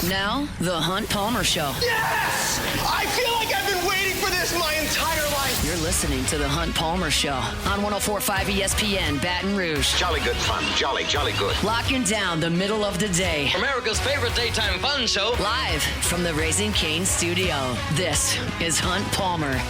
Now, The Hunt Palmer Show. Yes! I feel like I've been waiting for this my entire life. You're listening to The Hunt Palmer Show on 104.5 ESPN Baton Rouge. Jolly good fun. Jolly good. Locking down the middle of the day. America's favorite daytime fun show. Live from the Raising Cane studio. This is Hunt Palmer.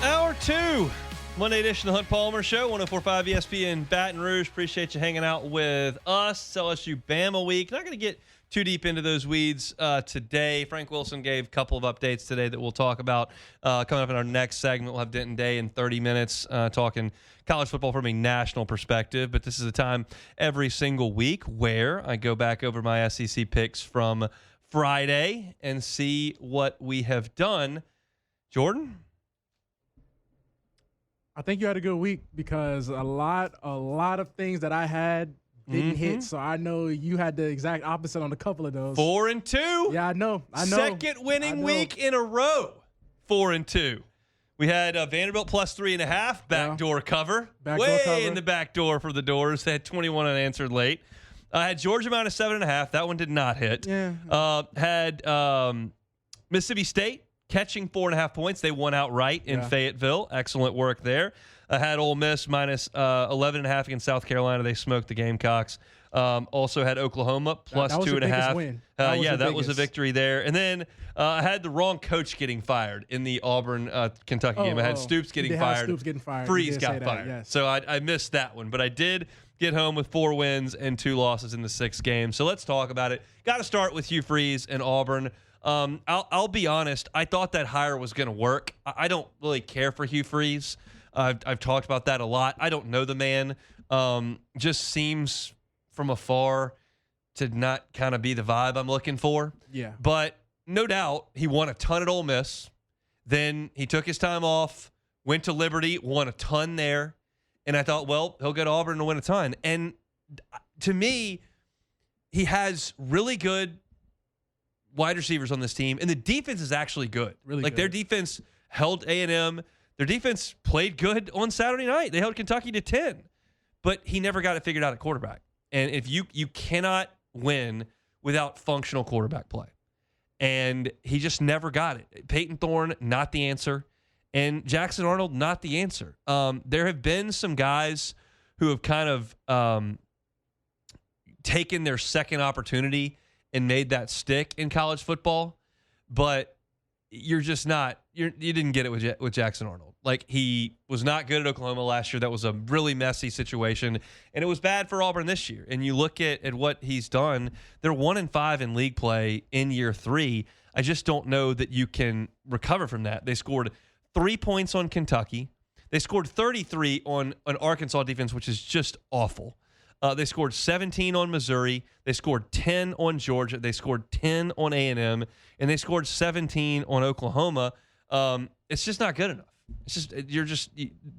Hour 2, Monday edition of the Hunt Palmer Show, 104.5 ESPN Baton Rouge. Appreciate you hanging out with us. It's LSU Bama week. Not going to get too deep into those weeds today. Frank Wilson gave a couple of updates today that we'll talk about coming up in our next segment. We'll have Denton Day in 30 minutes talking college football from a national perspective. But this is a time every single week where I go back over my SEC picks from Friday and see what we have done. Jordan? I think you had a good week because a lot of things that I had didn't hit. So I know you had the exact opposite on a couple of those. 4-2. Yeah, I know. Second winning week in a row. 4-2. We had Vanderbilt plus 3.5 backdoor cover. In the back door for the Doors. They had 21 unanswered late. I had Georgia minus 7.5. That one did not hit. Yeah. Had Mississippi State catching 4.5 points. They won outright in Fayetteville. Excellent work there. I had Ole Miss minus 11.5 against South Carolina. They smoked the Gamecocks. Also had Oklahoma plus 2.5. Win. That was a victory there. And then I had the wrong coach getting fired in the Auburn Kentucky game. I had Stoops getting fired. Freeze got fired. Yes. So I missed that one. But I did get home with 4 wins and 2 losses in the 6 games. So let's talk about it. Got to start with Hugh Freeze and Auburn. I'll be honest. I thought that hire was going to work. I don't really care for Hugh Freeze. I've talked about that a lot. I don't know the man. Just seems from afar to not kind of be the vibe I'm looking for. Yeah. But no doubt he won a ton at Ole Miss. Then he took his time off, went to Liberty, won a ton there. And I thought, well, he'll go to Auburn and win a ton. And to me, he has really good wide receivers on this team, and the defense is actually good. Really good. Their defense held A&M. Their defense played good on Saturday night. They held Kentucky to 10, but he never got it figured out at quarterback. And if you cannot win without functional quarterback play, and he just never got it. Peyton Thorne, not the answer, and Jackson Arnold, not the answer. There have been some guys who have kind of taken their second opportunity and made that stick in college football, but you're just not. You didn't get it with Jackson Arnold. Like, he was not good at Oklahoma last year. That was a really messy situation, and it was bad for Auburn this year. And you look at what he's done; they're 1-5 in league play in year 3. I just don't know that you can recover from that. They scored 3 points on Kentucky. They scored 33 on an Arkansas defense, which is just awful. They scored 17 on Missouri. They scored 10 on Georgia. They scored 10 on A&M, and they scored 17 on Oklahoma. It's just not good enough. It's just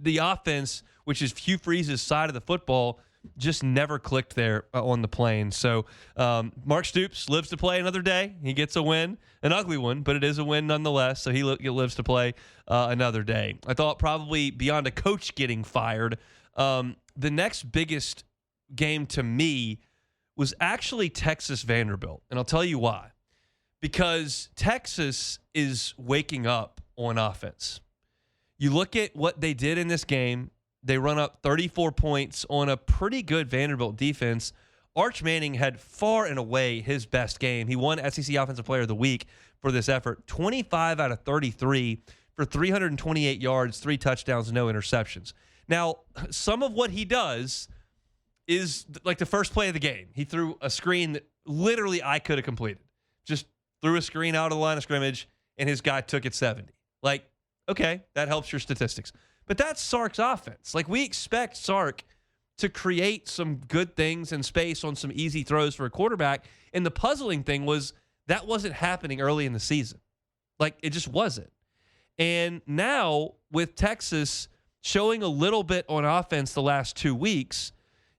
the offense, which is Hugh Freeze's side of the football, just never clicked there on the plane. So Mark Stoops lives to play another day. He gets a win, an ugly one, but it is a win nonetheless. So he lives to play another day. I thought probably beyond a coach getting fired, the next biggest game to me was actually Texas Vanderbilt. And I'll tell you why. Because Texas is waking up on offense. You look at what they did in this game. They run up 34 points on a pretty good Vanderbilt defense. Arch Manning had far and away his best game. He won SEC Offensive Player of the Week for this effort. 25 out of 33 for 328 yards, 3 touchdowns, no interceptions. Now, some of what he does is like the first play of the game. He threw a screen that literally I could have completed. Just threw a screen out of the line of scrimmage, and his guy took it 70. Like, okay, that helps your statistics. But that's Sark's offense. Like, we expect Sark to create some good things in space on some easy throws for a quarterback. And the puzzling thing was that wasn't happening early in the season. Like, it just wasn't. And now with Texas showing a little bit on offense the last 2 weeks,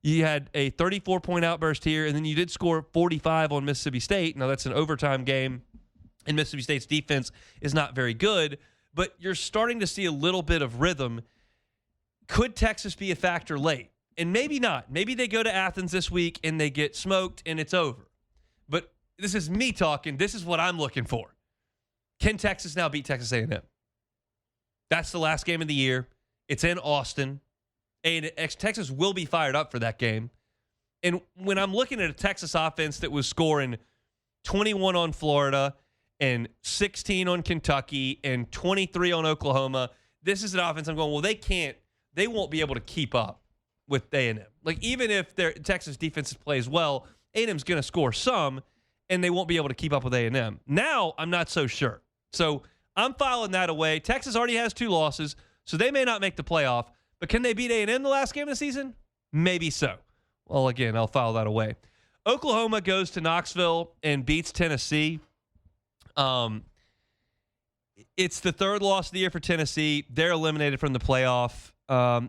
you had a 34-point outburst here, and then you did score 45 on Mississippi State. Now, that's an overtime game, and Mississippi State's defense is not very good. but you're starting to see a little bit of rhythm. Could Texas be a factor late? And maybe not. Maybe they go to Athens this week and they get smoked and it's over. But this is me talking. This is what I'm looking for. Can Texas now beat Texas A&M? That's the last game of the year. It's in Austin. And Texas will be fired up for that game. And when I'm looking at a Texas offense that was scoring 21 on Florida and 16 on Kentucky and 23 on Oklahoma, this is an offense I'm going, well, they won't be able to keep up with A&M. Like, even if their Texas defense plays well, A&M's going to score some, and they won't be able to keep up with A&M. Now, I'm not so sure. So I'm filing that away. Texas already has 2 losses, so they may not make the playoff. But can they beat A&M the last game of the season? Maybe so. Well, again, I'll file that away. Oklahoma goes to Knoxville and beats Tennessee. It's the 3rd loss of the year for Tennessee. They're eliminated from the playoff.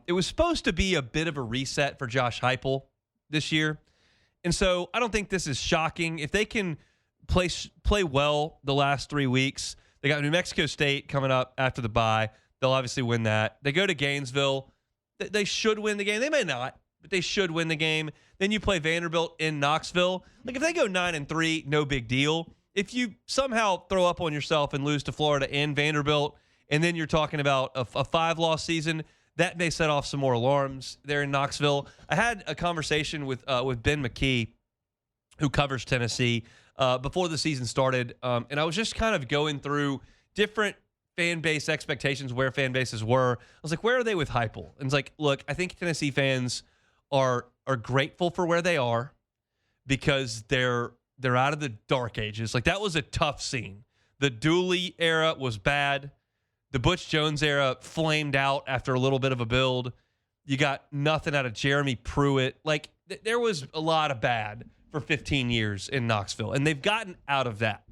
It was supposed to be a bit of a reset for Josh Heupel this year. And so I don't think this is shocking. If they can play well the last 3 weeks, they got New Mexico State coming up after the bye. They'll obviously win that. They go to Gainesville. They should win the game. They may not, but they should win the game. Then you play Vanderbilt in Knoxville. Like, if they go 9-3, no big deal. If you somehow throw up on yourself and lose to Florida and Vanderbilt, and then you're talking about a 5-loss season, that may set off some more alarms there in Knoxville. I had a conversation with Ben McKee, who covers Tennessee, before the season started, and I was just kind of going through different fan base expectations, where fan bases were. I was like, where are they with Heupel? And it's like, look, I think Tennessee fans are grateful for where they are because they're out of the dark ages. Like, that was a tough scene. The Dooley era was bad. The Butch Jones era flamed out after a little bit of a build. You got nothing out of Jeremy Pruitt. Like, there was a lot of bad for 15 years in Knoxville, and they've gotten out of that.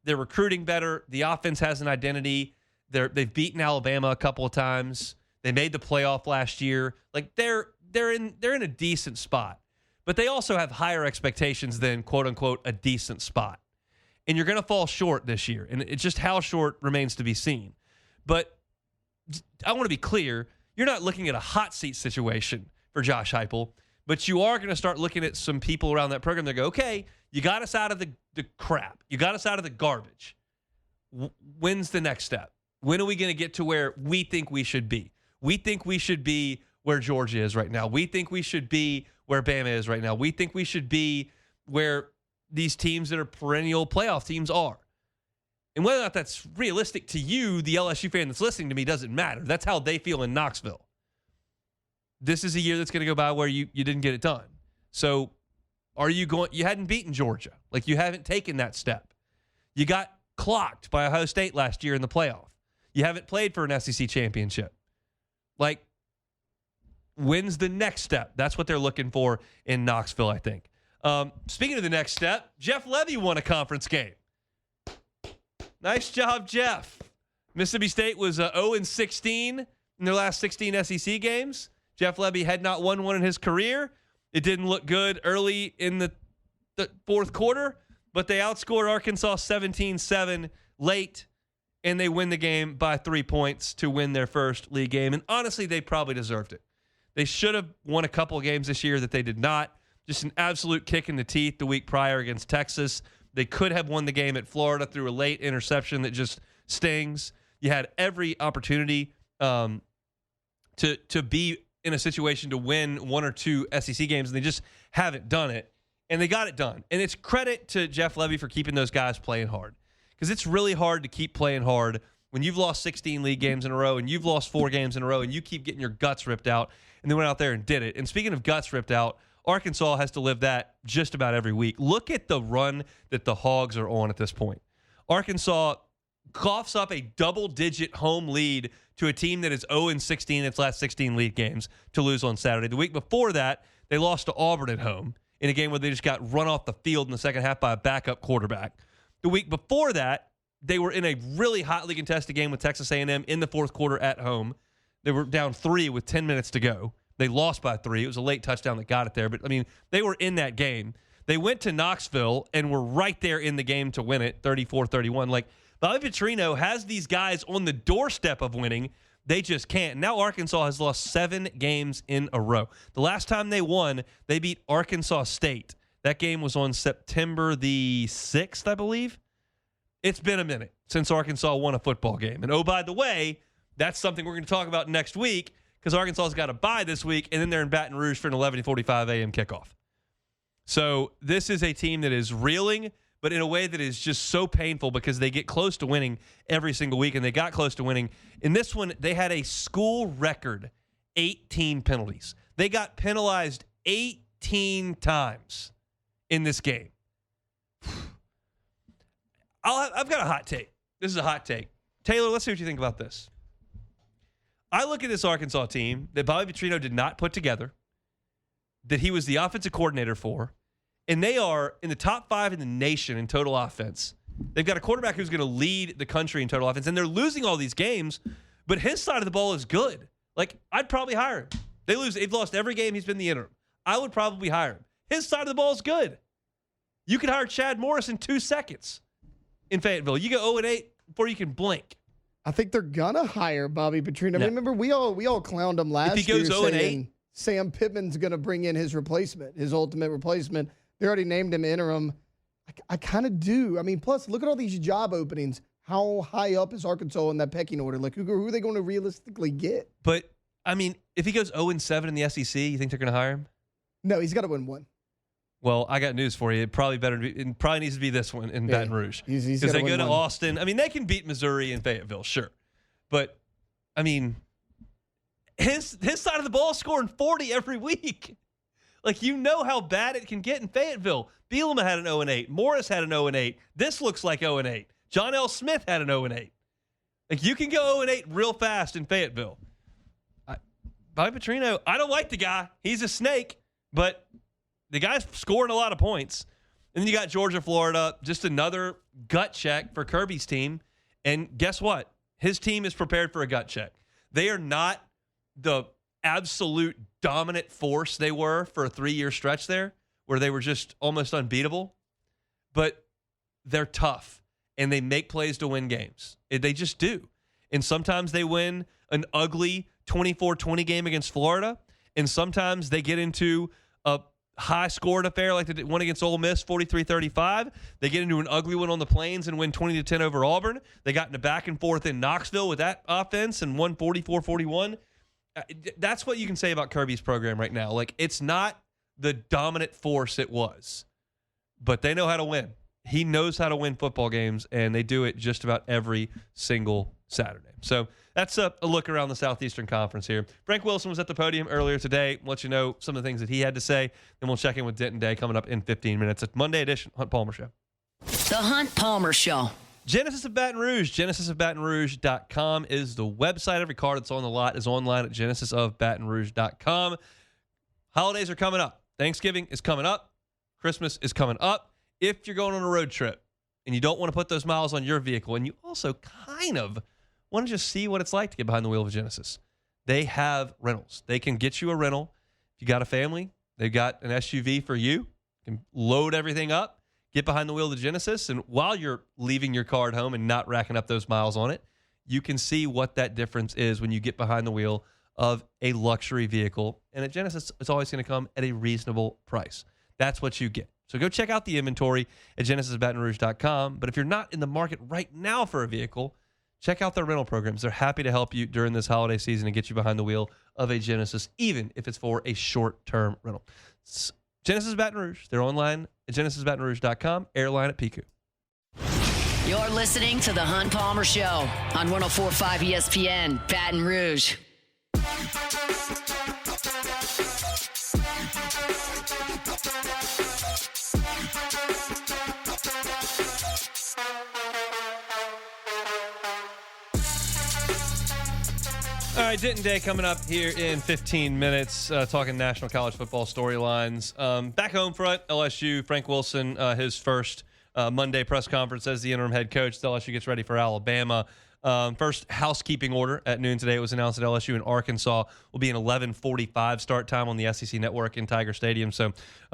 They're recruiting better. The offense has an identity. They've beaten Alabama a couple of times. They made the playoff last year. Like, they're in a decent spot, but they also have higher expectations than, quote unquote, a decent spot. And you're going to fall short this year, and it's just how short remains to be seen. But I want to be clear, you're not looking at a hot seat situation for Josh Heupel, but you are going to start looking at some people around that program that go, okay, you got us out of the crap. You got us out of the garbage. When's the next step? When are we going to get to where we think we should be? We think we should be where Georgia is right now. We think we should be where Bama is right now. We think we should be where these teams that are perennial playoff teams are. And whether or not that's realistic to you, the LSU fan that's listening to me, doesn't matter. That's how they feel in Knoxville. This is a year that's going to go by where you didn't get it done. So you hadn't beaten Georgia. Like, you haven't taken that step. You got clocked by Ohio State last year in the playoff. You haven't played for an SEC championship. Like, when's the next step? That's what they're looking for in Knoxville, I think. Speaking of the next step, Jeff Levy won a conference game. Nice job, Jeff. Mississippi State was 0-16 in their last 16 SEC games. Jeff Levy had not won one in his career. It didn't look good early in the fourth quarter, but they outscored Arkansas 17-7 late, and they win the game by 3 points to win their first league game. And honestly, they probably deserved it. They should have won a couple of games this year that they did not. Just an absolute kick in the teeth the week prior against Texas. They could have won the game at Florida through a late interception that just stings. You had every opportunity to be in a situation to win 1 or 2 SEC games, and they just haven't done it. And they got it done. And it's credit to Jeff Levy for keeping those guys playing hard, because it's really hard to keep playing hard when you've lost 16 league games in a row and you've lost 4 games in a row and you keep getting your guts ripped out, and they went out there and did it. And speaking of guts ripped out, Arkansas has to live that just about every week. Look at the run that the Hogs are on at this point. Arkansas coughs up a double-digit home lead to a team that is 0-16 in its last 16 league games to lose on Saturday. The week before that, they lost to Auburn at home in a game where they just got run off the field in the second half by a backup quarterback. The week before that, they were in a really hotly contested game with Texas A&M in the fourth quarter at home. They were down 3 with 10 minutes to go. They lost by 3. It was a late touchdown that got it there. But, I mean, they were in that game. They went to Knoxville and were right there in the game to win it, 34-31. Like, Bobby Petrino has these guys on the doorstep of winning. They just can't. Now Arkansas has lost 7 games in a row. The last time they won, they beat Arkansas State. That game was on September the 6th, I believe. It's been a minute since Arkansas won a football game. And oh, by the way, that's something we're going to talk about next week because Arkansas's got a bye this week, and then they're in Baton Rouge for an 11:45 a.m. kickoff. So this is a team that is reeling, but in a way that is just so painful because they get close to winning every single week, and they got close to winning. In this one, they had a school record 18 penalties. They got penalized 18 times in this game. I've got a hot take. This is a hot take. Taylor, let's see what you think about this. I look at this Arkansas team that Bobby Petrino did not put together, that he was the offensive coordinator for, and they are in the top 5 in the nation in total offense. They've got a quarterback who's going to lead the country in total offense, and they're losing all these games, but his side of the ball is good. Like, I'd probably hire him. They've lost every game he's been the interim. I would probably hire him. His side of the ball is good. You could hire Chad Morris in 2 seconds in Fayetteville. You go 0-8 before you can blink. I think they're gonna hire Bobby Petrino. No. Remember, we all clowned him last year. If he goes 0-8, Sam Pittman's gonna bring in his replacement, his ultimate replacement. They already named him interim. I kind of do. I mean, plus look at all these job openings. How high up is Arkansas in that pecking order? Like, who are they going to realistically get? But I mean, if he goes 0-7 in the SEC, you think they're going to hire him? No, he's got to win one. Well, I got news for you. It probably needs to be this one in Baton Rouge. Because they go to Austin. I mean, they can beat Missouri and Fayetteville, sure. But, I mean, his side of the ball is scoring 40 every week. Like, you know how bad it can get in Fayetteville. Bielema had an 0-8. Morris had an 0-8. This looks like 0-8. John L. Smith had an 0-8. Like, you can go 0-8 real fast in Fayetteville. Bobby Petrino, I don't like the guy. He's a snake, but the guy's scoring a lot of points. And then you got Georgia, Florida, just another gut check for Kirby's team. And guess what? His team is prepared for a gut check. They are not the absolute dominant force they were for a 3-year stretch there, where they were just almost unbeatable. But they're tough, and they make plays to win games. They just do. And sometimes they win an ugly 24-20 game against Florida, and sometimes they get into a high-scoring affair like the one against Ole Miss, 43-35. They get into an ugly one on the Plains and win 20-10 over Auburn. They got in a back and forth in Knoxville with that offense and won 44-41. That's what you can say about Kirby's program right now. Like, it's not the dominant force it was, but they know how to win. He knows how to win football games, and they do it just about every single Saturday. So that's a look around the Southeastern Conference here. Frank Wilson was at the podium earlier today. We'll let you know some of the things that he had to say. Then we'll check in with Denton Day coming up in 15 minutes. It's Monday edition, Hunt Palmer Show. The Hunt Palmer Show. Genesis of Baton Rouge. GenesisofBatonRouge.com is the website. Every car that's on the lot is online at GenesisofBatonRouge.com. Holidays are coming up. Thanksgiving is coming up. Christmas is coming up. If you're going on a road trip and you don't want to put those miles on your vehicle, and you also kind of want to just see what it's like to get behind the wheel of a Genesis, they have rentals. They can get you a rental. If you got a family, they've got an SUV for you. You can load everything up, get behind the wheel of the Genesis, and while you're leaving your car at home and not racking up those miles on it, you can see what that difference is when you get behind the wheel of a luxury vehicle. And at Genesis, it's always going to come at a reasonable price. That's what you get. So go check out the inventory at GenesisBatonRouge.com. But if you're not in the market right now for a vehicle, check out their rental programs. They're happy to help you during this holiday season and get you behind the wheel of a Genesis, even if it's for a short-term rental. It's Genesis Baton Rouge. They're online at GenesisBatonRouge.com, airline at Pico. You're listening to The Hunt Palmer Show on 104.5 ESPN, Baton Rouge. All right, Denton Day coming up here in 15 minutes, talking national college football storylines. Back home front, LSU, Frank Wilson, his first Monday press conference as the interim head coach. LSU gets ready for Alabama. First housekeeping order at noon today. It was announced that LSU and Arkansas will be an 11:45 start time on the SEC Network in Tiger Stadium. So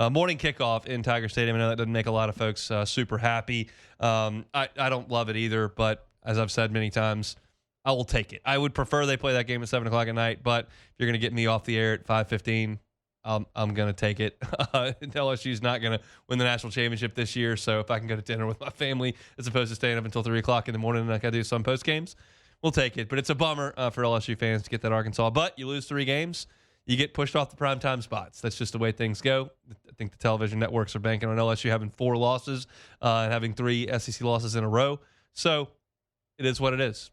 morning kickoff in Tiger Stadium. I know that doesn't make a lot of folks super happy. I don't love it either, but as I've said many times, I will take it. I would prefer they play that game at 7 o'clock at night, but if you're going to get me off the air at 5:15, I'm going to take it. LSU's not going to win the national championship this year, so if I can go to dinner with my family as opposed to staying up until 3 o'clock in the morning like I do some post games, we'll take it. But it's a bummer for LSU fans to get that Arkansas. But you lose 3 games, you get pushed off the primetime spots. That's just the way things go. I think the television networks are banking on LSU having 4 losses and having 3 SEC losses in a row. So it is what it is.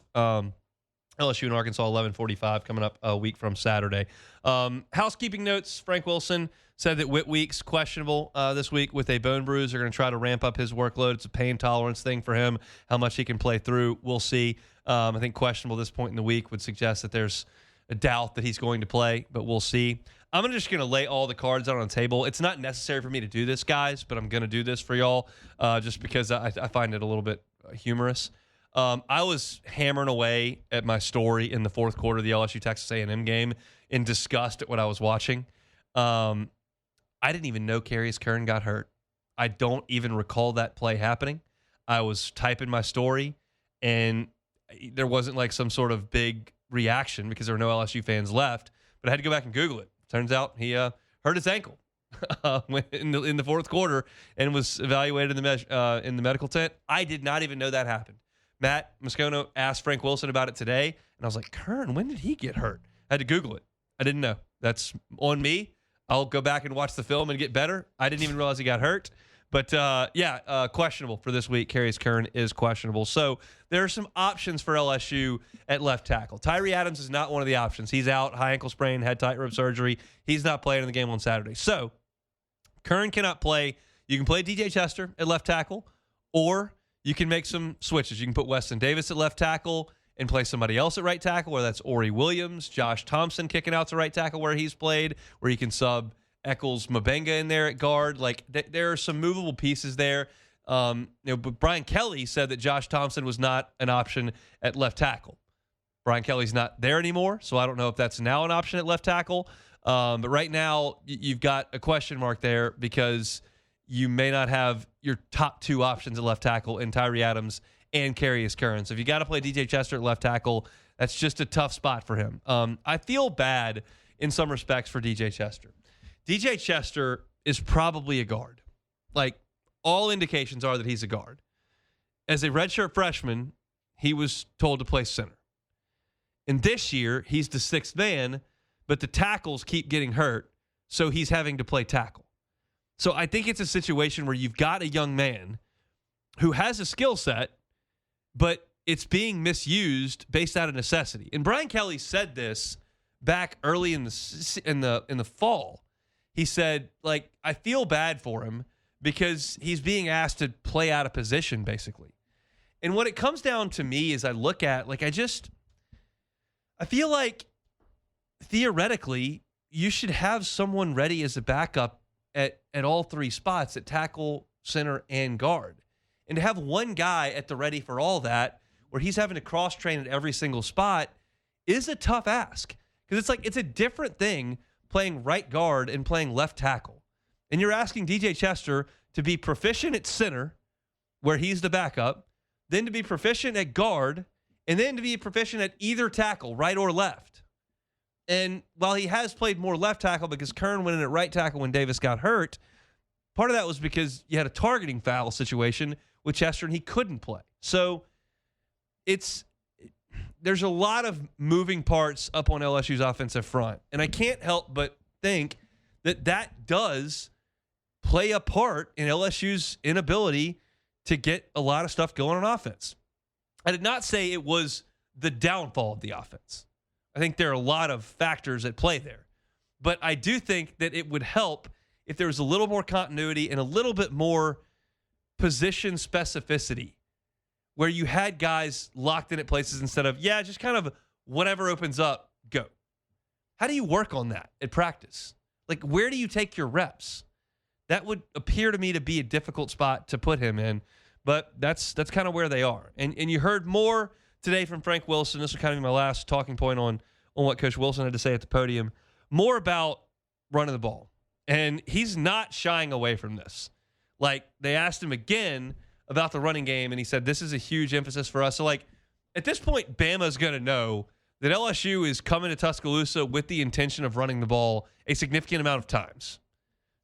LSU and Arkansas, 11:45, coming up a week from Saturday. Housekeeping notes, Frank Wilson said that Whit Weeks questionable this week with a bone bruise. They're going to try to ramp up his workload. It's a pain tolerance thing for him, how much he can play through. We'll see. I think questionable this point in the week would suggest that there's a doubt that he's going to play, but we'll see. I'm just going to lay all the cards out on the table. It's not necessary for me to do this, guys, but I'm going to do this for y'all just because I find it a little bit humorous. I was hammering away at my story in the fourth quarter of the LSU-Texas A&M game in disgust at what I was watching. I didn't even know Carius Kern got hurt. I don't even recall that play happening. I was typing my story, and there wasn't like some sort of big reaction because there were no LSU fans left, but I had to go back and Google it. Turns out he hurt his ankle in the fourth quarter and was evaluated in the medical tent. I did not even know that happened. Matt Moscono asked Frank Wilson about it today, and I was like, Kern, when did he get hurt? I had to Google it. I didn't know. That's on me. I'll go back and watch the film and get better. I didn't even realize he got hurt. But, questionable for this week. Carius Kern is questionable. So there are some options for LSU at left tackle. Tyree Adams is not one of the options. He's out, high ankle sprain, had tightrope surgery. He's not playing in the game on Saturday. So Kern cannot play. You can play DJ Chester at left tackle, or you can make some switches. You can put Weston Davis at left tackle and play somebody else at right tackle, whether that's Ori Williams, Josh Thompson kicking out to right tackle where he's played, where you can sub Eccles Mabenga in there at guard. Like, there are some movable pieces there. But Brian Kelly said that Josh Thompson was not an option at left tackle. Brian Kelly's not there anymore, so I don't know if that's now an option at left tackle. But right now, you've got a question mark there because you may not have your top 2 options at left tackle in Tyree Adams and Carius Kern. So if you got to play DJ Chester at left tackle, that's just a tough spot for him. I feel bad in some respects for DJ Chester. DJ Chester is probably a guard. Like, all indications are that he's a guard. As a redshirt freshman, he was told to play center. And this year, he's the 6th man, but the tackles keep getting hurt, so he's having to play tackle. So I think it's a situation where you've got a young man who has a skill set, but it's being misused based out of necessity. And Brian Kelly said this back early in the fall. He said, like, I feel bad for him because he's being asked to play out of position, basically. And what it comes down to me is I look at, like, I feel like theoretically you should have someone ready as a backup at all 3 spots, at tackle, center, and guard. And to have one guy at the ready for all that, where he's having to cross-train at every single spot, is a tough ask. Because it's a different thing playing right guard and playing left tackle. And you're asking DJ Chester to be proficient at center, where he's the backup, then to be proficient at guard, and then to be proficient at either tackle, right or left. And while he has played more left tackle because Kern went in at right tackle when Davis got hurt, part of that was because you had a targeting foul situation with Chester and he couldn't play. So there's a lot of moving parts up on LSU's offensive front. And I can't help but think that does play a part in LSU's inability to get a lot of stuff going on offense. I did not say it was the downfall of the offense. I think there are a lot of factors at play there. But I do think that it would help if there was a little more continuity and a little bit more position specificity where you had guys locked in at places instead of, just kind of whatever opens up, go. How do you work on that at practice? Like, where do you take your reps? That would appear to me to be a difficult spot to put him in, but that's kind of where they are. And you heard more today from Frank Wilson. This will kind of be my last talking point on what Coach Wilson had to say at the podium. More about running the ball. And he's not shying away from this. Like, they asked him again about the running game, and he said, this is a huge emphasis for us. So, like, at this point, Bama's going to know that LSU is coming to Tuscaloosa with the intention of running the ball a significant amount of times.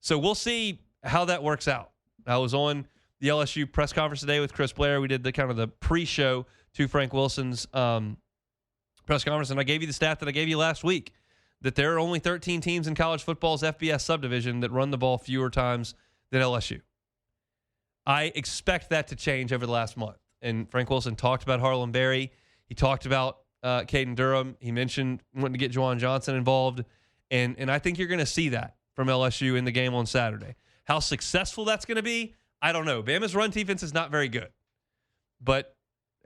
So we'll see how that works out. I was on the LSU press conference today with Chris Blair. We did the kind of the pre-show to Frank Wilson's press conference, and I gave you the stat that I gave you last week, that there are only 13 teams in college football's FBS subdivision that run the ball fewer times than LSU. I expect that to change over the last month. And Frank Wilson talked about Harlan Berry. He talked about Caden Durham. He mentioned wanting to get Juwan Johnson involved. And I think you're going to see that from LSU in the game on Saturday. How successful that's going to be, I don't know. Bama's run defense is not very good. But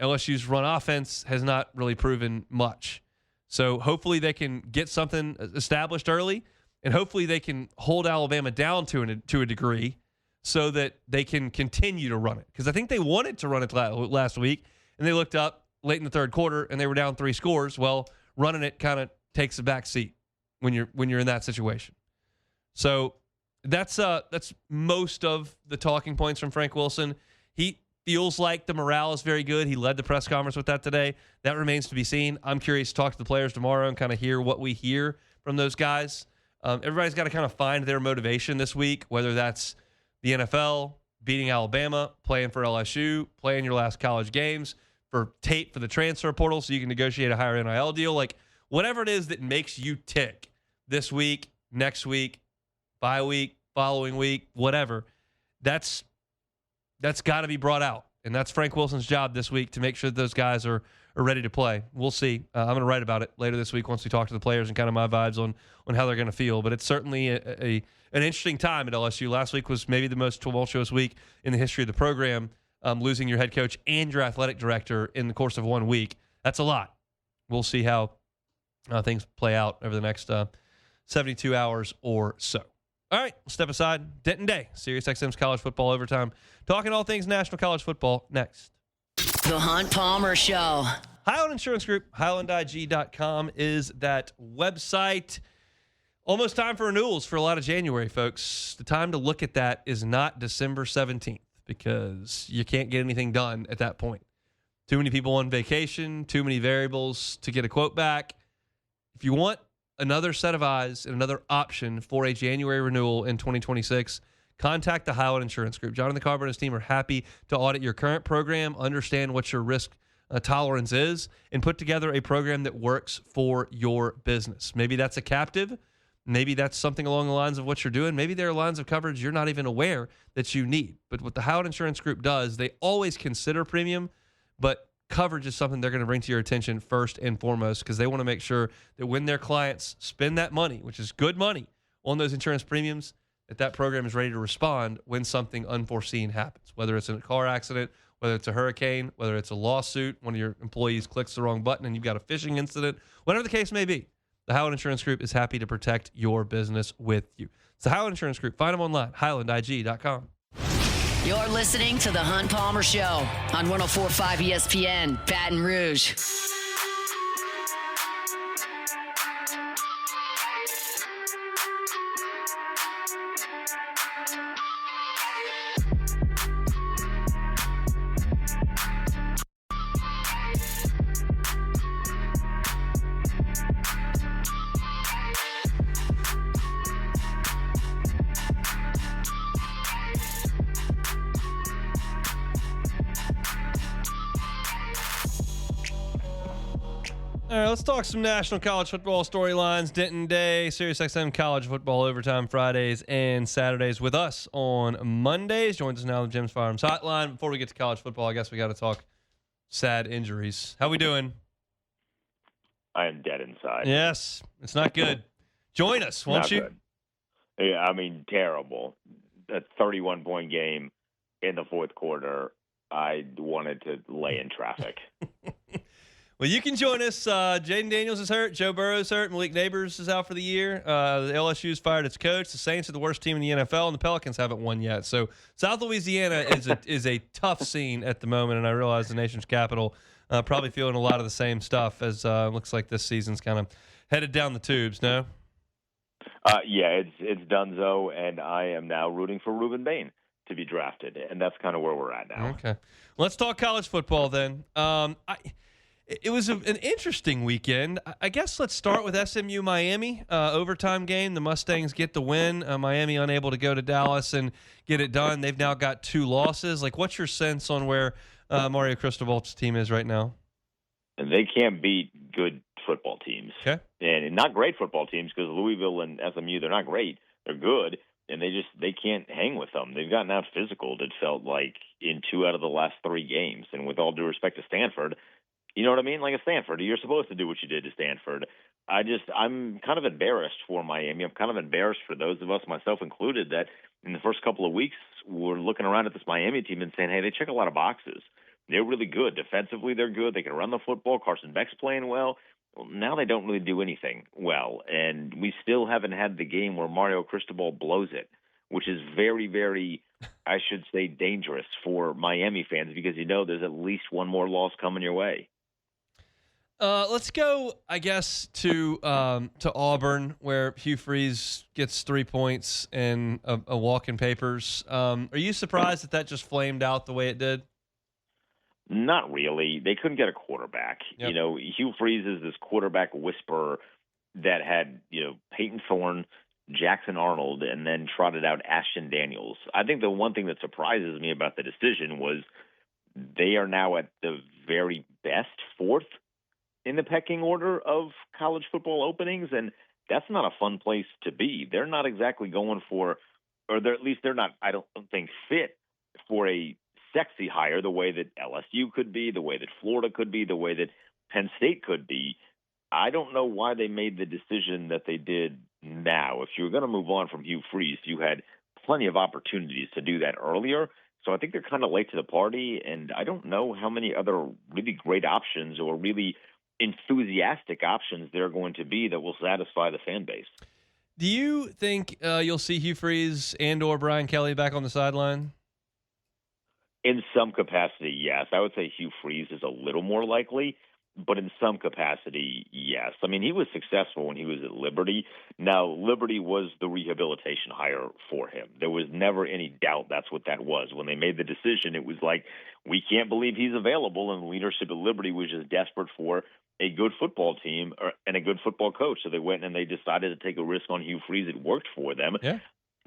LSU's run offense has not really proven much. So hopefully they can get something established early, and hopefully they can hold Alabama down to a degree so that they can continue to run it. Because I think they wanted to run it last week, and they looked up late in the third quarter, and they were down 3 scores. Well, running it kind of takes a back seat when you're in that situation. So that's most of the talking points from Frank Wilson. He feels like the morale is very good. He led the press conference with that today. That remains to be seen. I'm curious to talk to the players tomorrow and kind of hear what we hear from those guys. Everybody's got to kind of find their motivation this week, whether that's the NFL, beating Alabama, playing for LSU, playing your last college games, for tape for the transfer portal so you can negotiate a higher NIL deal. Like, whatever it is that makes you tick this week, next week, bye week, following week, whatever, that's got to be brought out. And that's Frank Wilson's job this week, to make sure that those guys are ready to play. We'll see. I'm going to write about it later this week once we talk to the players and kind of my vibes on how they're going to feel. But it's certainly an interesting time at LSU. Last week was maybe the most tumultuous week in the history of the program, losing your head coach and your athletic director in the course of 1 week. That's a lot. We'll see how things play out over the next 72 hours or so. All right, we'll step aside. Denton Day, SiriusXM's College Football Overtime. Talking all things national college football next. The Hunt Palmer Show. Highland Insurance Group, HighlandIG.com is that website. Almost time for renewals for a lot of January, folks. The time to look at that is not December 17th, because you can't get anything done at that point. Too many people on vacation, too many variables to get a quote back. If you want another set of eyes and another option for a January renewal in 2026, contact the Highland Insurance Group. John and the Carver and his team are happy to audit your current program, understand what your risk tolerance is, and put together a program that works for your business. Maybe that's a captive. Maybe that's something along the lines of what you're doing. Maybe there are lines of coverage you're not even aware that you need. But what the Howard Insurance Group does, they always consider premium, but coverage is something they're going to bring to your attention first and foremost, because they want to make sure that when their clients spend that money, which is good money, on those insurance premiums, that program is ready to respond when something unforeseen happens, whether it's a car accident, whether it's a hurricane, whether it's a lawsuit, one of your employees clicks the wrong button and you've got a phishing incident, whatever the case may be. The Howland Insurance Group is happy to protect your business with you. It's the Howland Insurance Group. Find them online, HighlandIG.com. You're listening to The Hunt Palmer Show on 104.5 ESPN, Baton Rouge. All right, let's talk some national college football storylines. Denton Day, SiriusXM College Football Overtime Fridays and Saturdays with us on Mondays. Joins us now on the Jim's Firearms Hotline. Before we get to college football, I guess we got to talk sad injuries. How we doing? I am dead inside. Yes, it's not good. Join us, won't you? Good. Yeah, I mean, terrible. A 31-point game in the fourth quarter. I wanted to lay in traffic. Well, you can join us. Jaden Daniels is hurt. Joe Burrow's hurt. Malik Neighbors is out for the year. The LSU's fired its coach. The Saints are the worst team in the NFL, and the Pelicans haven't won yet. So South Louisiana is a tough scene at the moment, and I realize the nation's capital probably feeling a lot of the same stuff as looks like this season's kind of headed down the tubes. No. Yeah, it's donezo, and I am now rooting for Reuben Bain to be drafted, and that's kind of where we're at now. Okay, let's talk college football then. It was an interesting weekend. I guess let's start with SMU Miami overtime game. The Mustangs get the win. Miami unable to go to Dallas and get it done. They've now got 2 losses. Like, what's your sense on where Mario Cristobal's team is right now? And they can't beat good football teams. Okay. And not great football teams, because Louisville and SMU, they're not great. They're good, and they can't hang with them. They've gotten out physical, it felt like, in 2 out of the last 3 games. And with all due respect to Stanford, you know what I mean? Like a Stanford, you're supposed to do what you did to Stanford. I'm kind of embarrassed for Miami. I'm kind of embarrassed for those of us, myself included, that in the first couple of weeks we're looking around at this Miami team and saying, hey, they check a lot of boxes. They're really good. Defensively, they're good. They can run the football. Carson Beck's playing well. Well, now they don't really do anything well. And we still haven't had the game where Mario Cristobal blows it, which is very, very, I should say, dangerous for Miami fans, because there's at least one more loss coming your way. Let's go, I guess, to Auburn, where Hugh Freeze gets 3 points and a walk in papers. Are you surprised that just flamed out the way it did? Not really. They couldn't get a quarterback. Yep. Hugh Freeze is this quarterback whisperer that had, Peyton Thorne, Jackson Arnold, and then trotted out Ashton Daniels. I think the one thing that surprises me about the decision was they are now at the very best 4th in the pecking order of college football openings, and that's not a fun place to be. They're not exactly going for, or they're not, I don't think, fit for a sexy hire the way that LSU could be, the way that Florida could be, the way that Penn State could be. I don't know why they made the decision that they did now. If you were going to move on from Hugh Freeze, you had plenty of opportunities to do that earlier. So I think they're kind of late to the party, and I don't know how many other really great options or really enthusiastic options there are going to be that will satisfy the fan base. Do you think you'll see Hugh Freeze and or Brian Kelly back on the sideline? In some capacity, yes. I would say Hugh Freeze is a little more likely, but in some capacity, yes. I mean, he was successful when he was at Liberty. Now, Liberty was the rehabilitation hire for him. There was never any doubt that's what that was. When they made the decision, it was like, we can't believe he's available, and the leadership at Liberty was just desperate for a good football team and a good football coach. So they went and they decided to take a risk on Hugh Freeze. It worked for them. Yeah.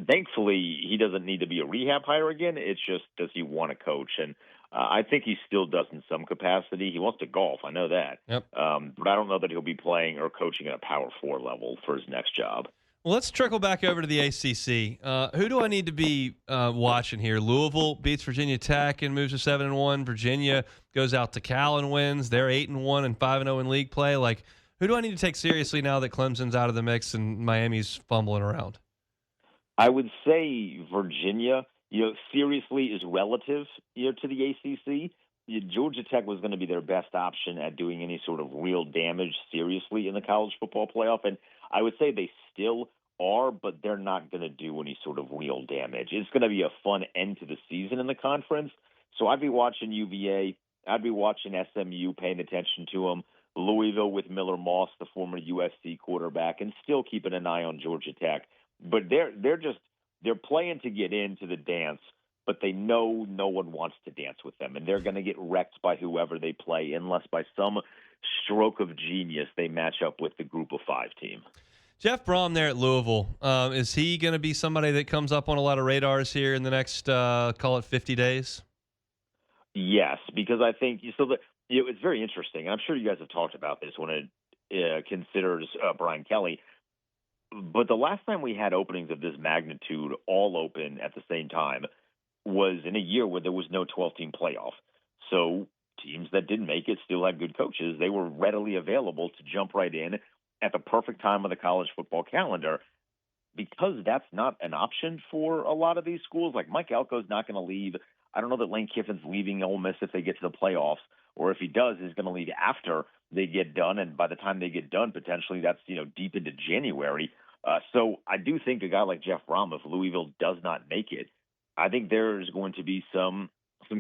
Thankfully, he doesn't need to be a rehab hire again. It's just, does he want to coach? And I think he still does in some capacity. He wants to golf. I know that. Yep. But I don't know that he'll be playing or coaching at a Power 4 level for his next job. Well, let's trickle back over to the ACC. Who do I need to be watching here? Louisville beats Virginia Tech and moves to 7-1. Virginia goes out to Cal and wins. They're 8-1 and 5-0 in league play. Like, who do I need to take seriously now that Clemson's out of the mix and Miami's fumbling around? I would say Virginia, seriously is relative, to the ACC. Georgia Tech was going to be their best option at doing any sort of real damage seriously in the college football playoff. And I would say they still are, but they're not going to do any sort of real damage. It's going to be a fun end to the season in the conference. So I'd be watching UVA. I'd be watching SMU, paying attention to them. Louisville with Miller Moss, the former USC quarterback, and still keeping an eye on Georgia Tech. But they're playing to get into the dance, but they know no one wants to dance with them, and they're going to get wrecked by whoever they play, unless by some stroke of genius they match up with the Group of 5 team. Jeff Brom there at Louisville, is he going to be somebody that comes up on a lot of radars here in the next, call it 50 days? Yes, because I think it's very interesting. And I'm sure you guys have talked about this when it considers Brian Kelly. But the last time we had openings of this magnitude all open at the same time was in a year where there was no 12-team playoff. So teams that didn't make it still had good coaches. They were readily available to jump right in at the perfect time of the college football calendar. Because that's not an option for a lot of these schools. Like Mike Elko's not going to leave. I don't know that Lane Kiffin's leaving Ole Miss if they get to the playoffs, or if he does, he's going to leave after they get done. And by the time they get done, potentially that's, deep into January. So I do think a guy like Jeff Brom, if Louisville does not make it, I think there's going to be some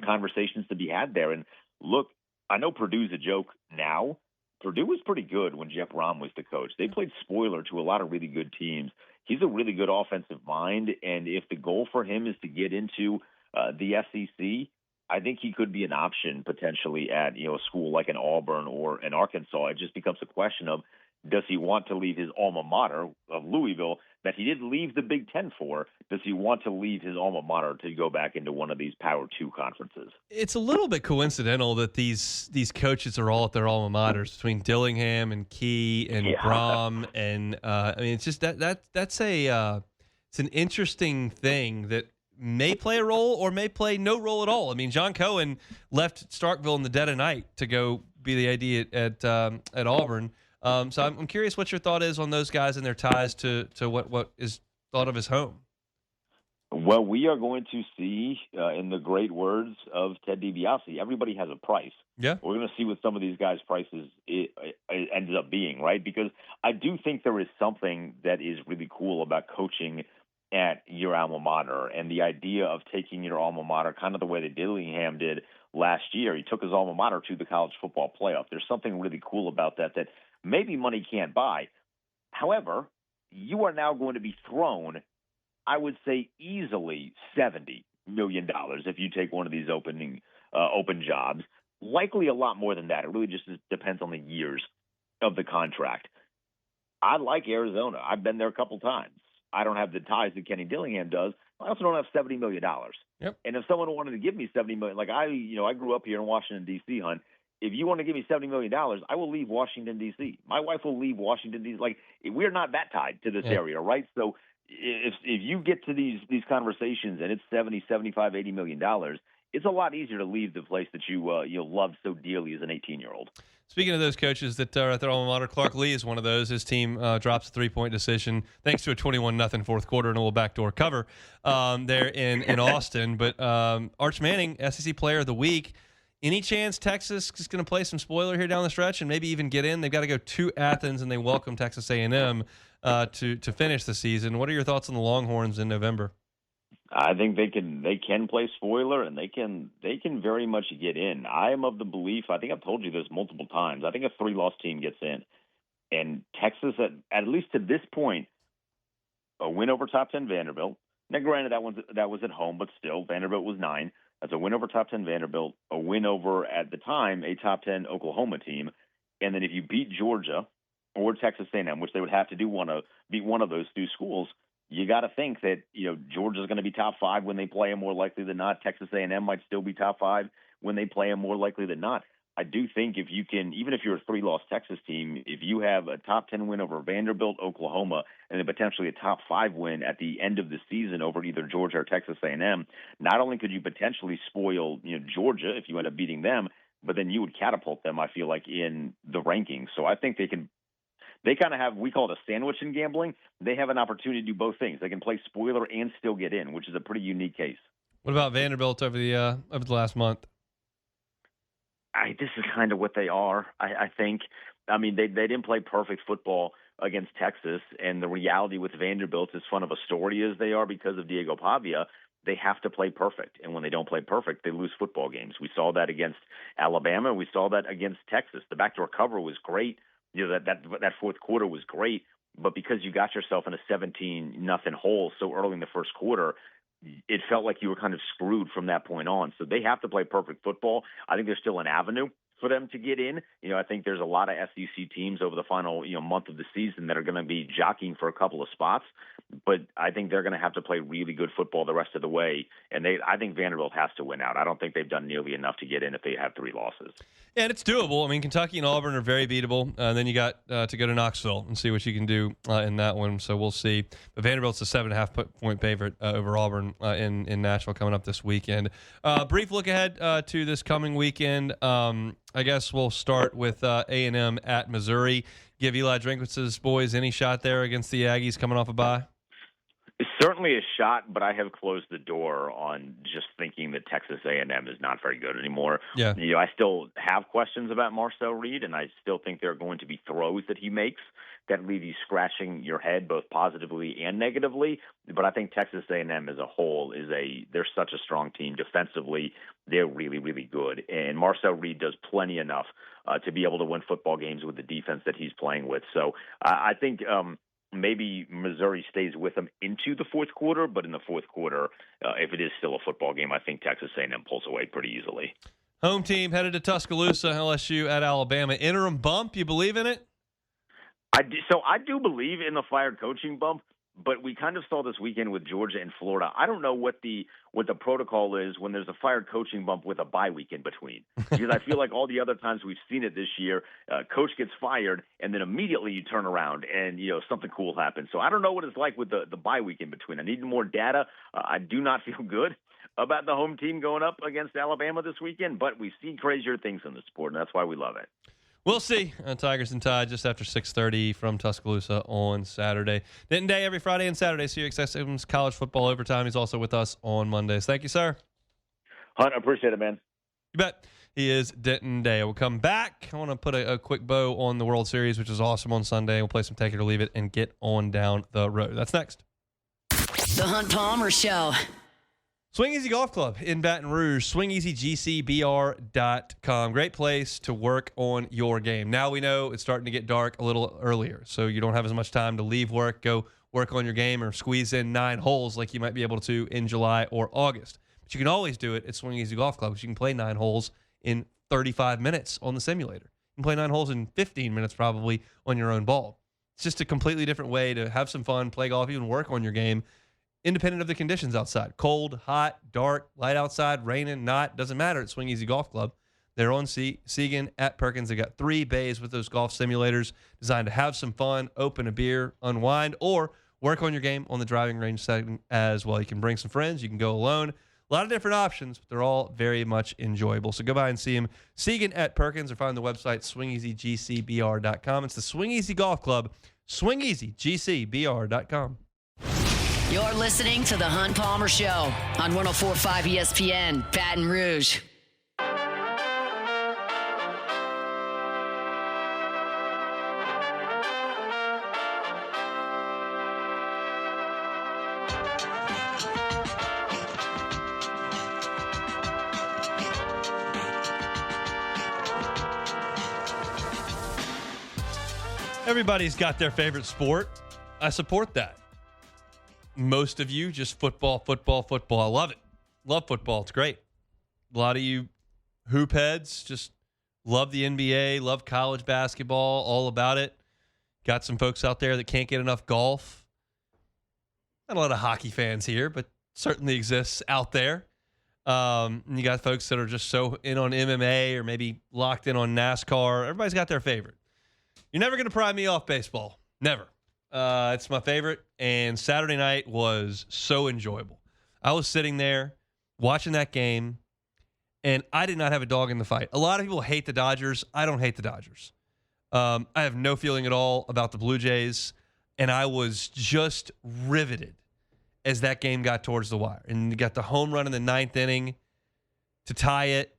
conversations to be had there. And look, I know Purdue's a joke now. Purdue was pretty good when Jeff Brom was the coach. They played spoiler to a lot of really good teams. He's a really good offensive mind, and if the goal for him is to get into the SEC, I think he could be an option potentially at a school like an Auburn or an Arkansas. It just becomes a question of, does he want to leave his alma mater of Louisville that he did leave the Big Ten for? Does he want to leave his alma mater to go back into one of these Power 2 conferences? It's a little bit coincidental that these coaches are all at their alma maters, between Dillingham and Key and Brom, and I mean, it's just that's it's an interesting thing that may play a role or may play no role at all. I mean, John Cohen left Starkville in the dead of night to go be the AD at Auburn. So I'm curious what your thought is on those guys and their ties to what is thought of as home. Well, we are going to see, in the great words of Ted DiBiase, everybody has a price. Yeah. We're going to see what some of these guys' prices it ended up being, right? Because I do think there is something that is really cool about coaching at your alma mater, and the idea of taking your alma mater kind of the way that Dillingham did last year. He took his alma mater to the college football playoff. There's something really cool about that maybe money can't buy. However, you are now going to be thrown, I would say, easily $70 million if you take one of these open jobs. Likely a lot more than that. It really just depends on the years of the contract. I like Arizona. I've been there a couple times. I don't have the ties that Kenny Dillingham does. I also don't have $70 million. Yep. And if someone wanted to give me $70 million, like I grew up here in Washington, D.C., Hunt. If you want to give me $70 million, I will leave Washington, D.C. My wife will leave Washington, D.C. Like, we're not that tied to this area, right? So if you get to these conversations and it's $70, $75, $80 million, it's a lot easier to leave the place that you love so dearly as an 18-year-old. Speaking of those coaches that are at their alma mater, Clark Lee is one of those. His team drops a 3-point decision thanks to a 21-0 fourth quarter and a little backdoor cover there in Austin. But Arch Manning, SEC Player of the Week. Any chance Texas is going to play some spoiler here down the stretch and maybe even get in? They've got to go to Athens, and they welcome Texas A&M to finish the season. What are your thoughts on the Longhorns in November? I think they can play spoiler, and they can very much get in. I am of the belief, I think I've told you this multiple times, I think a 3-loss team gets in. And Texas, at least to this point, a win over top 10 Vanderbilt. Now, granted, that was at home, but still, Vanderbilt was 9. That's a win over top 10 Vanderbilt, a win over, at the time, a top 10 Oklahoma team. And then if you beat Georgia or Texas A&M, which they would have to do, want to beat one of those 2 schools, you got to think that Georgia's going to be top 5 when they play them more likely than not. Texas A&M might still be top 5 when they play them more likely than not. I do think if you can, even if you're a 3-loss Texas team, if you have a top 10 win over Vanderbilt, Oklahoma, and then potentially a top 5 win at the end of the season over either Georgia or Texas A&M, not only could you potentially spoil Georgia if you end up beating them, but then you would catapult them, I feel like, in the rankings. So I think they kind of have, we call it a sandwich in gambling. They have an opportunity to do both things. They can play spoiler and still get in, which is a pretty unique case. What about Vanderbilt over the last month? This is kind of what they are, I think. I mean, they didn't play perfect football against Texas, and the reality with Vanderbilt, as fun of a story as they are because of Diego Pavia, they have to play perfect. And when they don't play perfect, they lose football games. We saw that against Alabama. We saw that against Texas. The backdoor cover was great. That fourth quarter was great, but because you got yourself in a 17-0 hole so early in the first quarter, it felt like you were kind of screwed from that point on. So they have to play perfect football. I think there's still an avenue for them to get in. I think there's a lot of SEC teams over the final month of the season that are going to be jockeying for a couple of spots, but I think they're going to have to play really good football the rest of the way. And I think Vanderbilt has to win out. I don't think they've done nearly enough to get in if they have 3 losses. Yeah, and it's doable. I mean, Kentucky and Auburn are very beatable. Then you got to go to Knoxville and see what you can do in that one. So we'll see. But Vanderbilt's a 7.5-point favorite over Auburn in Nashville coming up this weekend. Brief look ahead to this coming weekend. I guess we'll start with A&M at Missouri. Give Eli Drinkwitz's boys any shot there against the Aggies coming off a bye? It's certainly a shot, but I have closed the door on just thinking that Texas A&M is not very good anymore. Yeah. I still have questions about Marcel Reed, and I still think there are going to be throws that he makes that leave you scratching your head both positively and negatively. But I think Texas A&M as a whole they're such a strong team defensively. They're really, really good, and Marcel Reed does plenty enough to be able to win football games with the defense that he's playing with. So I think. Maybe Missouri stays with them into the fourth quarter, but in the fourth quarter, if it is still a football game, I think Texas A&M pulls away pretty easily. Home team headed to Tuscaloosa, LSU at Alabama. Interim bump, you believe in it? I do believe in the fired coaching bump, but we kind of saw this weekend with Georgia and Florida. I don't know what the protocol is when there's a fired coaching bump with a bye week in between, because I feel like all the other times we've seen it this year, coach gets fired and then immediately you turn around and something cool happens. So I don't know what it's like with the bye week in between. I need more data. I do not feel good about the home team going up against Alabama this weekend, but we've seen crazier things in the sport, and that's why we love it. We'll see. Tigers and Tide just after 6:30 from Tuscaloosa on Saturday. Denton Day every Friday and Saturday. SiriusXM's College Football Overtime. He's also with us on Mondays. Thank you, sir. Hunt, I appreciate it, man. You bet. He is Denton Day. We'll come back. I want to put a quick bow on the World Series, which is awesome on Sunday. We'll play some Take It or Leave It and get on down the road. That's next. The Hunt Palmer Show. Swing Easy Golf Club in Baton Rouge, swingeasygcbr.com. Great place to work on your game. Now we know it's starting to get dark a little earlier, so you don't have as much time to leave work, go work on your game, or squeeze in 9 holes like you might be able to in July or August. But you can always do it at Swing Easy Golf Club, because you can play 9 holes in 35 minutes on the simulator. You can play 9 holes in 15 minutes probably on your own ball. It's just a completely different way to have some fun, play golf, even work on your game, independent of the conditions outside. Cold, hot, dark, light outside, raining, not, doesn't matter at Swing Easy Golf Club. They're on Seagan at Perkins. They got 3 bays with those golf simulators designed to have some fun, open a beer, unwind, or work on your game on the driving range setting as well. You can bring some friends. You can go alone. A lot of different options, but they're all very much enjoyable. So go by and see him, Seagan at Perkins, or find the website swingeasygcbr.com. It's the Swing Easy Golf Club, swingeasygcbr.com. You're listening to the Hunt Palmer Show on 104.5 ESPN, Baton Rouge. Everybody's got their favorite sport. I support that. Most of you just football. I love it. Love football. It's great. A lot of you hoop heads just love the NBA, love college basketball, all about it. Got some folks out there that can't get enough golf. Not a lot of hockey fans here, but certainly exists out there. And you got folks that are just so in on MMA or maybe locked in on NASCAR. Everybody's got their favorite. You're never going to pry me off baseball. Never. It's my favorite, and Saturday night was so enjoyable. I was sitting there watching that game, and I did not have a dog in the fight. A lot of people hate the Dodgers. I don't hate the Dodgers. I have no feeling at all about the Blue Jays, and I was just riveted as that game got towards the wire. And you got the home run in the 9th inning to tie it,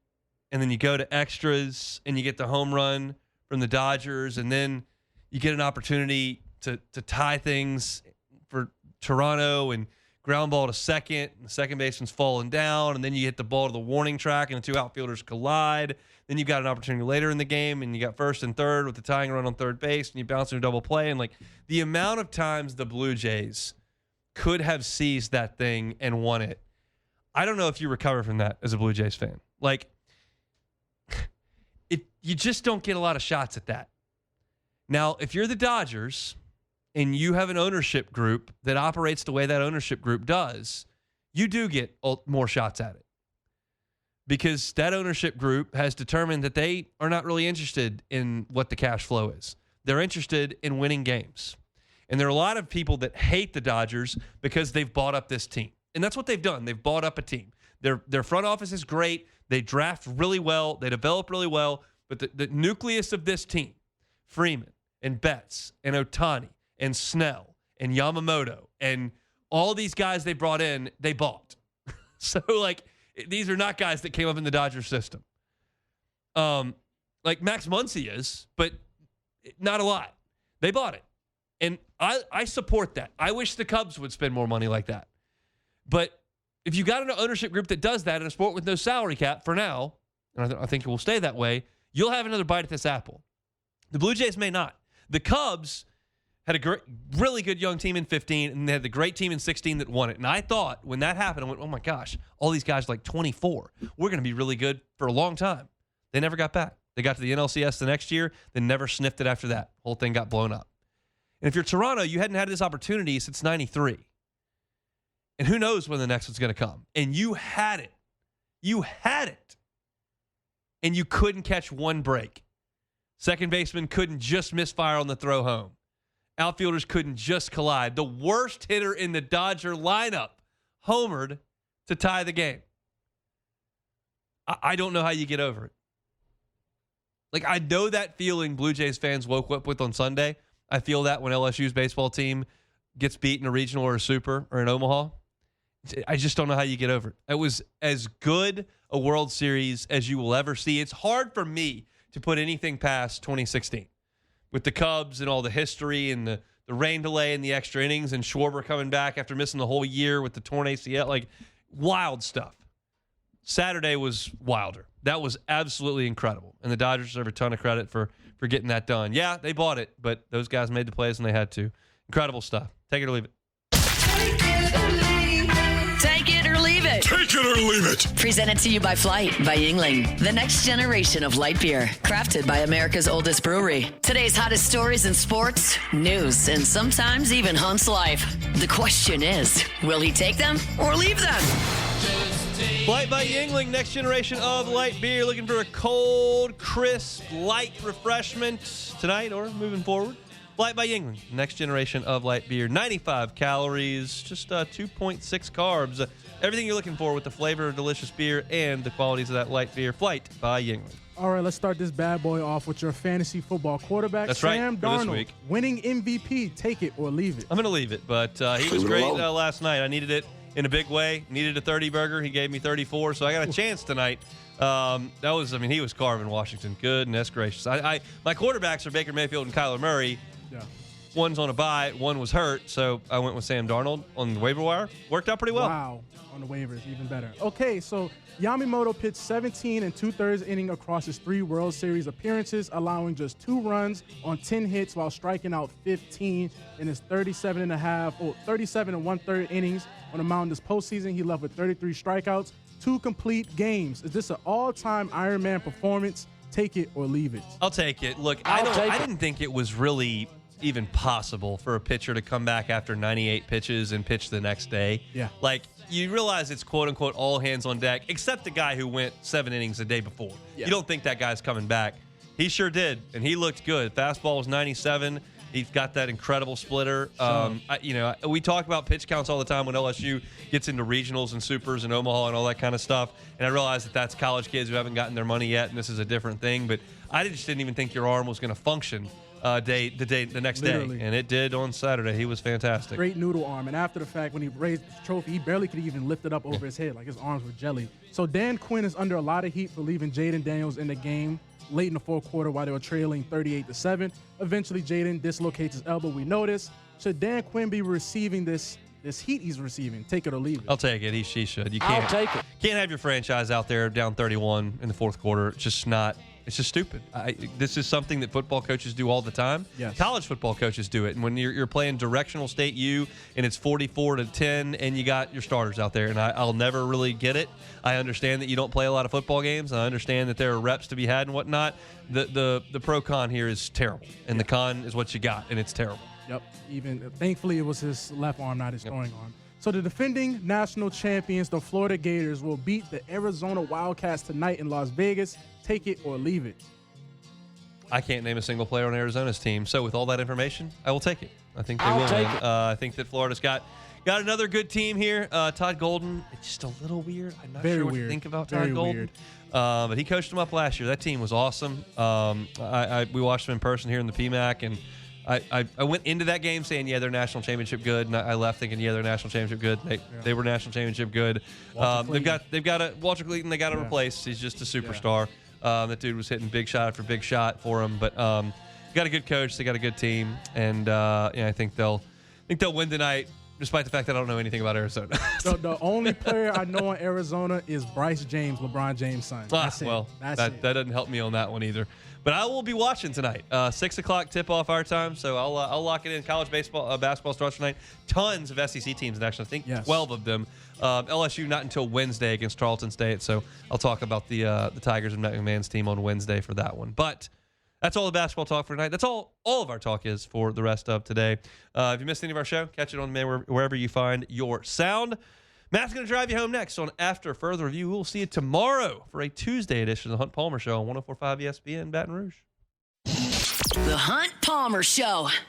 and then you go to extras, and you get the home run from the Dodgers, and then you get an opportunity to tie things for Toronto and ground ball to second. And the second baseman's falling down, and then you hit the ball to the warning track, and the 2 outfielders collide. Then you got an opportunity later in the game, and you got first and third with the tying run on third base, and you bounce in a double play. And like the amount of times the Blue Jays could have seized that thing and won it, I don't know if you recover from that as a Blue Jays fan. Like, you just don't get a lot of shots at that. Now, if you're the Dodgers and you have an ownership group that operates the way that ownership group does, you do get more shots at it. Because that ownership group has determined that they are not really interested in what the cash flow is. They're interested in winning games. And there are a lot of people that hate the Dodgers because they've bought up this team. And that's what they've done. They've bought up a team. Their front office is great. They draft really well. They develop really well. But the nucleus of this team, Freeman and Betts and Ohtani and Snell and Yamamoto and all these guys they brought in, they bought. So, like, these are not guys that came up in the Dodgers system. Like Max Muncy is, but not a lot. They bought it. And I support that. I wish the Cubs would spend more money like that. But if you got an ownership group that does that in a sport with no salary cap for now, and I think it will stay that way, you'll have another bite at this apple. The Blue Jays may not. The Cubs had a really good young team in 15, and they had the great team in 16 that won it. And I thought when that happened, I went, oh my gosh, all these guys are like 24. We're going to be really good for a long time. They never got back. They got to the NLCS the next year, then never sniffed it after that. Whole thing got blown up. And if you're Toronto, you hadn't had this opportunity since 93. And who knows when the next one's going to come. And you had it. You had it. And you couldn't catch one break. Second baseman couldn't just misfire on the throw home. Outfielders couldn't just collide. The worst hitter in the Dodger lineup homered to tie the game. I don't know how you get over it. Like, I know that feeling Blue Jays fans woke up with on Sunday. I feel that when LSU's baseball team gets beat in a regional or a super or in Omaha. I just don't know how you get over it. It was as good a World Series as you will ever see. It's hard for me to put anything past 2016 with the Cubs and all the history and the rain delay and the extra innings and Schwarber coming back after missing the whole year with the torn ACL. Like, wild stuff. Saturday was wilder. That was absolutely incredible. And the Dodgers deserve a ton of credit for getting that done. Yeah, they bought it, but those guys made the plays when they had to. Incredible stuff. Take it or leave it. Take it or leave it. Take it or leave it. Presented to you by Flight by Yingling, the next generation of light beer, crafted by America's oldest brewery. Today's hottest stories in sports, news, and sometimes even Hunt's life. The question is, will he take them or leave them? Flight by Yingling, next generation of light beer. Looking for a cold, crisp, light refreshment tonight or moving forward? Flight by Yingling, next generation of light beer. 95 calories, just 2.6 carbs. Everything you're looking for with the flavor of delicious beer and the qualities of that light beer. Flight by Yingling. All right, let's start this bad boy off with your fantasy football quarterback, That's Sam right, for this Darnold, week. winning MVP. Take it or leave it. I'm going to leave it, but he was great last night. I needed it in a big way. Needed a 30 burger. He gave me 34, so I got a chance tonight. He was carving Washington. Goodness gracious. My quarterbacks are Baker Mayfield and Kyler Murray. Yeah. One's on a bye, one was hurt, so I went with Sam Darnold on the waiver wire. Worked out pretty well. Wow, on the waivers, even better. Okay, so Yamamoto pitched 17 and 2/3 inning across his 3 World Series appearances, allowing just 2 runs on 10 hits while striking out 15 in his 37 and 1/3 innings on the mound this postseason. He left with 33 strikeouts, 2 complete games. Is this an all-time Iron Man performance? Take it or leave it. I'll take it. Look, I didn't think it was really even possible for a pitcher to come back after 98 pitches and pitch the next day. Yeah. Like, you realize it's quote-unquote all hands on deck, except the guy who went 7 innings the day before. Yeah. You don't think that guy's coming back. He sure did, and he looked good. Fastball was 97. He's got that incredible splitter. We talk about pitch counts all the time when LSU gets into regionals and supers and Omaha and all that kind of stuff. And I realize that that's college kids who haven't gotten their money yet, and this is a different thing. But I just didn't even think your arm was going to function the next Literally. day, and it did on Saturday. He was fantastic. Great noodle arm. And after the fact, when he raised the trophy, he barely could even lift it up over his head. Like, his arms were jelly. So Dan Quinn is under a lot of heat for leaving Jaden Daniels in the game late in the fourth quarter while they were trailing 38-7. Eventually, Jaden dislocates his elbow. We notice. Should Dan Quinn be receiving this heat he's receiving? Take it or leave it. I'll take it. He should. You can't, I'll take it. Can't have your franchise out there down 31 in the fourth quarter. It's just not. It's just stupid. This is something that football coaches do all the time. Yes. College football coaches do it. And when you're playing directional state U and it's 44-10 and you got your starters out there, and I'll never really get it. I understand that you don't play a lot of football games. I understand that there are reps to be had and whatnot. The pro con here is terrible, and the con is what you got, and it's terrible. Yep. Even thankfully, it was his left arm, not his throwing arm. So the defending national champions, the Florida Gators, will beat the Arizona Wildcats tonight in Las Vegas. Take it or leave it. I can't name a single player on Arizona's team. So with all that information, I will take it. I think they will win. I think that Florida's got another good team here. Todd Golden, it's just a little weird. I'm not sure what to think about Todd Golden. But he coached them up last year. That team was awesome. We watched them in person here in the PMAC, and I went into that game saying, yeah, they're national championship good, and I left thinking, yeah, they're national championship good. They were national championship good. They've got a Walter Clayton. They got to replace. He's just a superstar. That dude was hitting big shot after big shot for him. But got a good coach. They got a good team, and I think they'll win tonight, despite the fact that I don't know anything about Arizona. The only player I know in Arizona is Bryce James, LeBron James' son. That's it. Well, that doesn't help me on that one either. But I will be watching tonight. 6 o'clock tip-off our time, so I'll lock it in. College basketball starts tonight. Tons of SEC teams in action. I think 12 of them. LSU not until Wednesday against Tarleton State, so I'll talk about the Tigers and Matt McMahon's team on Wednesday for that one. But that's all the basketball talk for tonight. That's all of our talk is for the rest of today. If you missed any of our show, catch it on wherever you find your sound. Matt's going to drive you home next on After Further Review. We'll see you tomorrow for a Tuesday edition of the Hunt Palmer Show on 104.5 ESPN Baton Rouge. The Hunt Palmer Show.